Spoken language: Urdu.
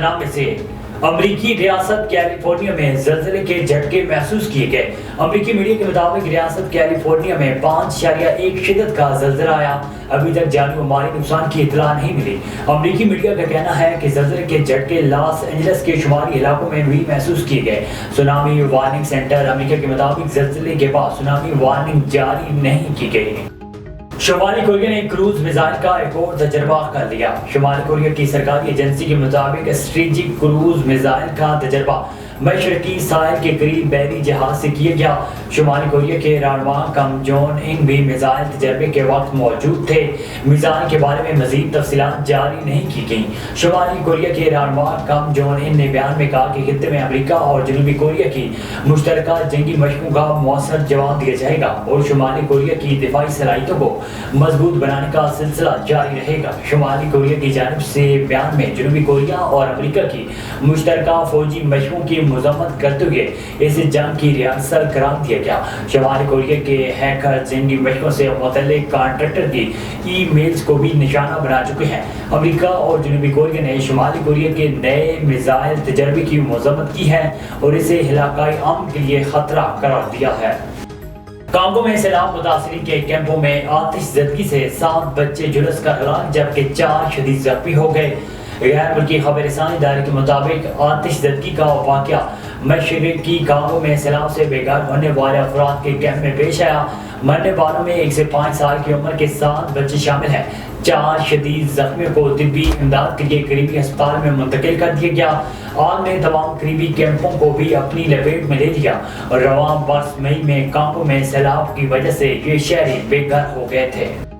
صدمے سے امریکی ریاست کیلیفورنیا میں زلزلے کے جھٹکے محسوس کیے گئے۔ امریکی میڈیا کے مطابق ریاست کیلیفورنیا میں 5.1 شدت کا زلزلہ آیا۔ ابھی تک جانی و مالی نقصان کی اطلاع نہیں ملی۔ امریکی میڈیا کا کہنا ہے کہ زلزلے کے جھٹکے لاس اینجلس کے شمالی علاقوں میں بھی محسوس کیے گئے۔ سونامی وارننگ سینٹر امریکہ کے مطابق زلزلے کے بعد سونامی وارننگ جاری نہیں کی گئی۔ شمالی کوریا نے کروز میزائل کا ایک اور تجربہ کر لیا۔ شمالی کوریا کی سرکاری ایجنسی کے مطابق اسٹریٹجک کروز میزائل کا تجربہ مشرقی ساحل کے قریب بحری جہاز سے کیا گیا۔ شمالی کوریا کے رہنما کم جون ان بھی میزائل تجربے کے وقت موجود تھے۔ میزائل کے بارے میں مزید تفصیلات جاری نہیں کی گئیں۔ شمالی کوریا کے رہنما کم جون ان نے بیان میں کہا کہ خطے میں امریکہ اور جنوبی کوریا کی مشترکہ جنگی مشقوں کا مؤثر جواب دیا جائے گا اور شمالی کوریا کی دفاعی صلاحیتوں کو مضبوط بنانے کا سلسلہ جاری رہے گا۔ شمالی کوریا کی جانب سے بیان میں جنوبی کوریا اور امریکہ کی مشترکہ فوجی مشقوں کی مذمت کرتے ہوئے اسے جنگ کی ریہرسل قرار دیا گیا۔ شمالی کوریا کے ہیکر جنگی مشقوں سے متعلق کانٹریکٹر کی ای میلز کو بھی نشانہ بنا چکے ہیں۔ امریکہ اور جنوبی کوریا نے شمالی کوریا کے نئے میزائل تجربے کی مذمت کی ہے اور اسے علاقائی امن کے لیے خطرہ قرار دیا ہے۔ کانگو میں سیلاب متاثرین کے کیمپوں میں آتش زدگی سے 7 بچے جھلس کر ہلاک جبکہ 4 شدید زخمی ہو گئے۔ غیر ملکی خبر رسانی ادارے کے مطابق آتش زدگی کا واقعہ مشرقی کانگو میں سیلاب سے بے گھر ہونے والے افراد کے کیمپ میں پیش آیا۔ مرنے والوں میں 1 سے 5 سال کی عمر کے 7 بچے شامل ہیں۔ 4 شدید زخمیوں کو طبی امداد کے لیے قریبی ہسپتال میں منتقل کر دیا گیا۔ آگ نے تمام قریبی کیمپوں کو بھی اپنی لپیٹ میں لے لیا اور رواں برس مئی میں کانگو میں سیلاب کی وجہ سے یہ شہری بے گھر ہو گئے تھے۔